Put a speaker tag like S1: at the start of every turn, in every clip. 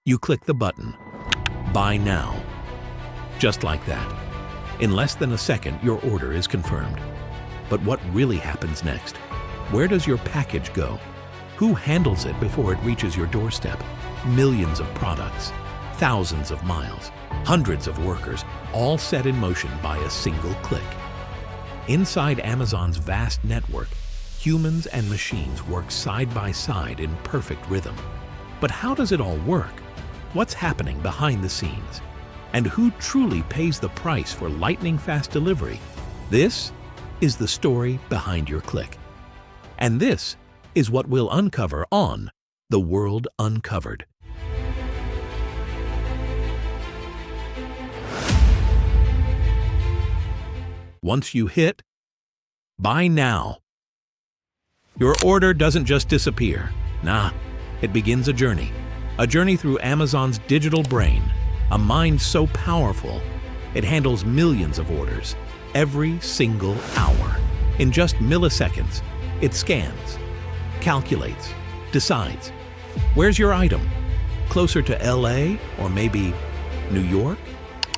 S1: You click the button, Buy Now. Just like that. In less than a second, your order is confirmed. But what really happens next? Where does your package go? Who handles it before it reaches your doorstep? Millions of products, thousands of miles, hundreds of workers, all set in motion by a single click. Inside Amazon's vast network, humans and machines work side by side in perfect rhythm. But how does it all work? What's happening behind the scenes? And who truly pays the price for lightning-fast delivery? This is the story behind your click. And this is what we'll uncover on The World Uncovered. Once you hit Buy Now, your order doesn't just disappear. Nah, it begins a journey through Amazon's digital brain, a mind so powerful it handles millions of orders every single hour. In just milliseconds, it scans, calculates, decides. Where's your item? Closer to LA or maybe New York?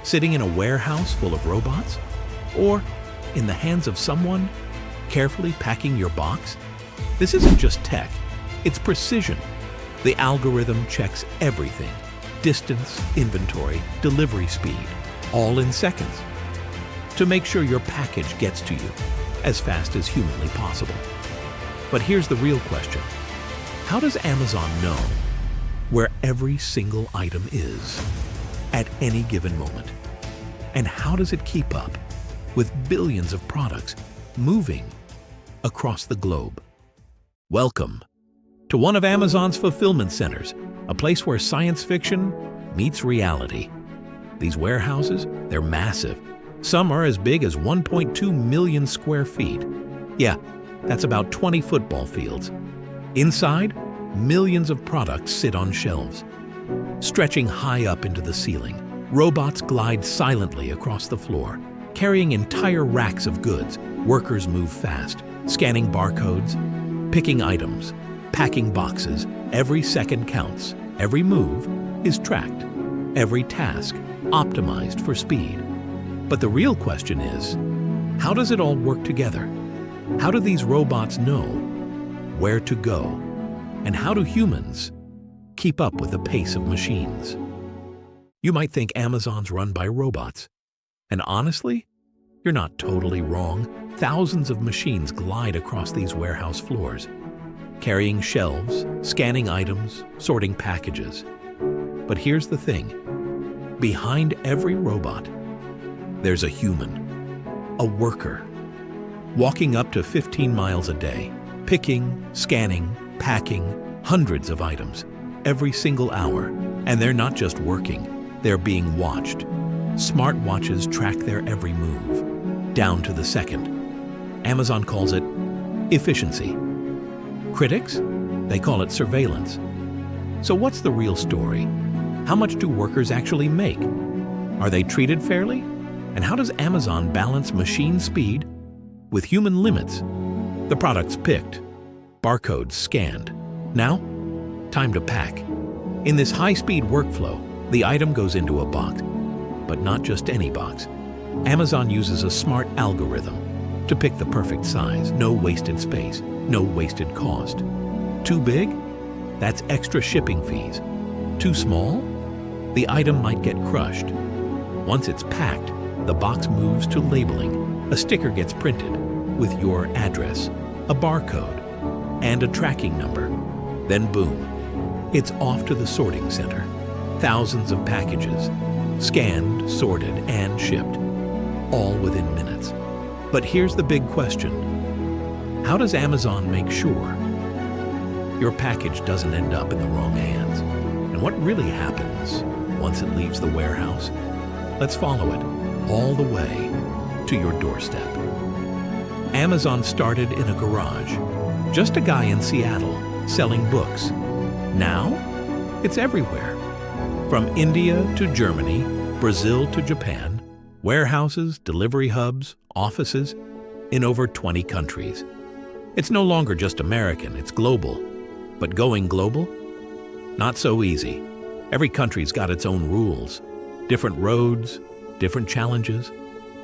S1: Sitting in a warehouse full of robots? Or in the hands of someone carefully packing your box? This isn't just tech, it's precision. The algorithm checks everything: distance, inventory, delivery speed, all in seconds, to make sure your package gets to you as fast as humanly possible. But here's the real question. How does Amazon know where every single item is at any given moment? And how does it keep up with billions of products moving across the globe? Welcome to one of Amazon's fulfillment centers, a place where science fiction meets reality. These warehouses, they're massive. Some are as big as 1.2 million square feet. Yeah, that's about 20 football fields. Inside, millions of products sit on shelves. Stretching high up into the ceiling, robots glide silently across the floor, carrying entire racks of goods. Workers move fast, scanning barcodes, picking items, packing boxes. Every second counts. Every move is tracked. Every task optimized for speed. But the real question is, how does it all work together? How do these robots know where to go? And how do humans keep up with the pace of machines? You might think Amazon's run by robots. And honestly, you're not totally wrong. Thousands of machines glide across these warehouse floors, carrying shelves, scanning items, sorting packages. But here's the thing. Behind every robot, there's a human, a worker, walking up to 15 miles a day, picking, scanning, packing hundreds of items every single hour. And they're not just working, they're being watched. Smartwatches track their every move, down to the second. Amazon calls it efficiency. Critics, they call it surveillance. So what's the real story? How much do workers actually make? Are they treated fairly? And how does Amazon balance machine speed with human limits? The products picked, barcodes scanned. Now, time to pack. In this high-speed workflow, the item goes into a box. But not just any box. Amazon uses a smart algorithm to pick the perfect size. No wasted space, no wasted cost. Too big? That's extra shipping fees. Too small? The item might get crushed. Once it's packed, the box moves to labeling. A sticker gets printed with your address, a barcode, and a tracking number. Then boom, it's off to the sorting center. Thousands of packages, scanned, sorted, and shipped, all within minutes. But here's the big question. How does Amazon make sure your package doesn't end up in the wrong hands? And what really happens once it leaves the warehouse? Let's follow it all the way to your doorstep. Amazon started in a garage, just a guy in Seattle selling books. Now, it's everywhere. From India to Germany, Brazil to Japan, warehouses, delivery hubs, offices in over 20 countries. It's no longer just American, it's global. But going global? Not so easy. Every country's got its own rules. Different roads, different challenges.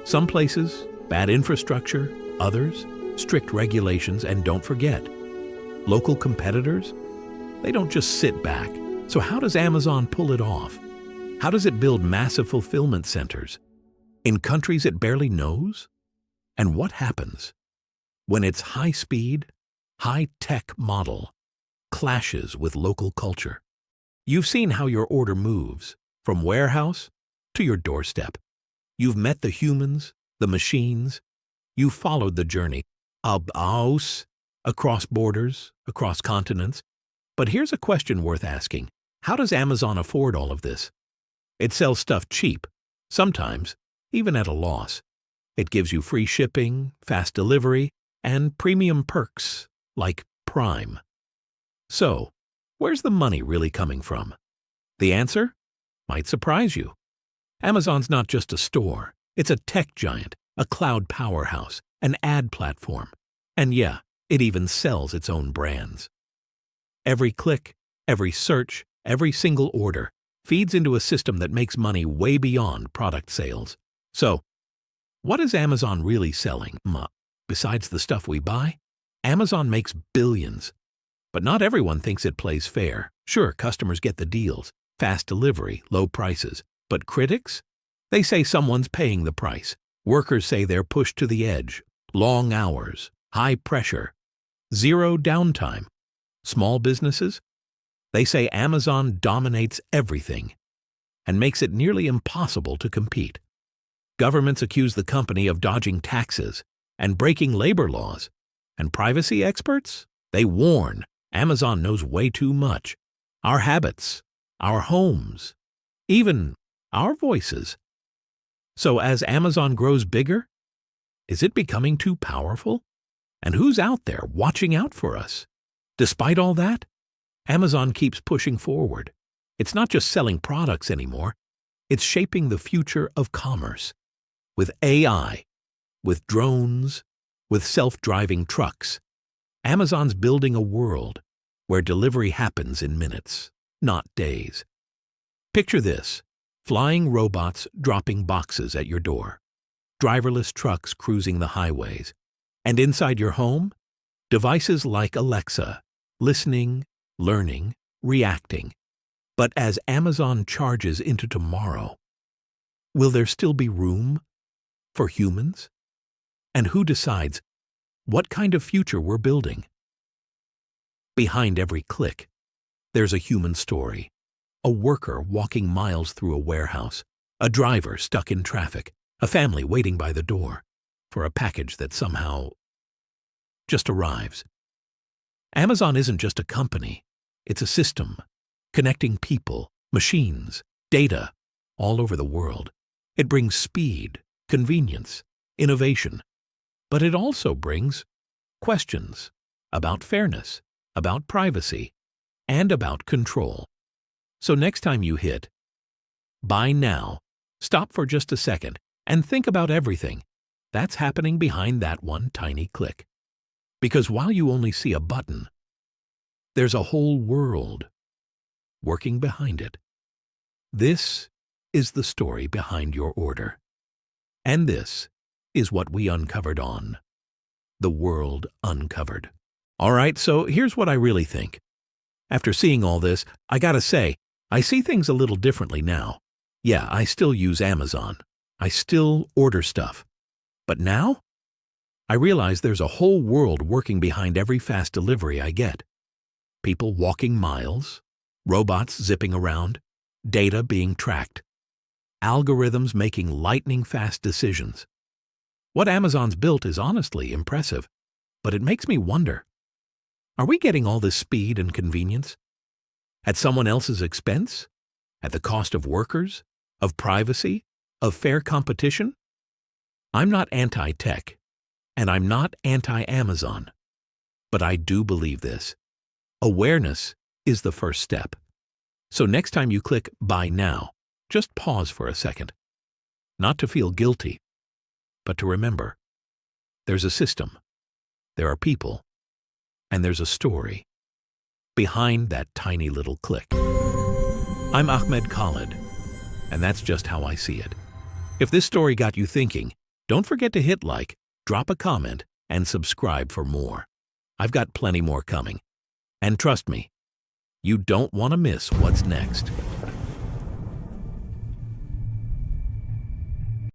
S1: Some places, bad infrastructure, others, strict regulations, and don't forget, local competitors, they don't just sit back. So how does Amazon pull it off? How does it build massive fulfillment centers in countries it barely knows? And what happens when its high-speed, high-tech model clashes with local culture? You've seen how your order moves from warehouse to your doorstep. You've met the humans, the machines. You've followed the journey of house across borders, across continents. But here's a question worth asking. How does Amazon afford all of this? It sells stuff cheap, sometimes even at a loss. It gives you free shipping, fast delivery, and premium perks like Prime. So, where's the money really coming from? The answer might surprise you. Amazon's not just a store. It's a tech giant, a cloud powerhouse, an ad platform. And yeah, it even sells its own brands. Every click, every search, every single order feeds into a system that makes money way beyond product sales. So, what is Amazon really selling? Besides the stuff we buy, Amazon makes billions. But not everyone thinks it plays fair. Sure, customers get the deals, fast delivery, low prices. But critics? They say someone's paying the price. Workers say they're pushed to the edge. Long hours, high pressure, zero downtime. Small businesses? They say Amazon dominates everything and makes it nearly impossible to compete. Governments accuse the company of dodging taxes and breaking labor laws. And privacy experts? They warn Amazon knows way too much. Our habits, our homes, even our voices. So as Amazon grows bigger, is it becoming too powerful? And who's out there watching out for us? Despite all that, Amazon keeps pushing forward. It's not just selling products anymore. It's shaping the future of commerce. With AI, with drones, with self-driving trucks, Amazon's building a world where delivery happens in minutes, not days. Picture this: flying robots dropping boxes at your door, driverless trucks cruising the highways, and inside your home, devices like Alexa, listening, learning, reacting. But as Amazon charges into tomorrow, will there still be room for humans? And who decides what kind of future we're building? Behind every click, there's a human story. A worker walking miles through a warehouse, a driver stuck in traffic, a family waiting by the door for a package that somehow just arrives. Amazon isn't just a company, it's a system, connecting people, machines, data all over the world. It brings speed, convenience, innovation, but it also brings questions about fairness, about privacy, and about control. So next time you hit buy now, stop for just a second and think about everything that's happening behind that one tiny click. Because while you only see a button, there's a whole world working behind it. This is the story behind your order. And this is what we uncovered on The World Uncovered. All right, so here's what I really think. After seeing all this, I gotta say, I see things a little differently now. Yeah, I still use Amazon. I still order stuff. But now, I realize there's a whole world working behind every fast delivery I get. People walking miles, robots zipping around, data being tracked, algorithms making lightning-fast decisions. What Amazon's built is honestly impressive, but it makes me wonder, are we getting all this speed and convenience at someone else's expense? At the cost of workers, of privacy, of fair competition? I'm not anti-tech, and I'm not anti-Amazon, but I do believe this. Awareness is the first step. So next time you click Buy Now, just pause for a second. Not to feel guilty, but to remember, there's a system, there are people, and there's a story behind that tiny little click. I'm Ahmed Khaled, and that's just how I see it. If this story got you thinking, don't forget to hit like, drop a comment, and subscribe for more. I've got plenty more coming. And trust me, you don't want to miss what's next.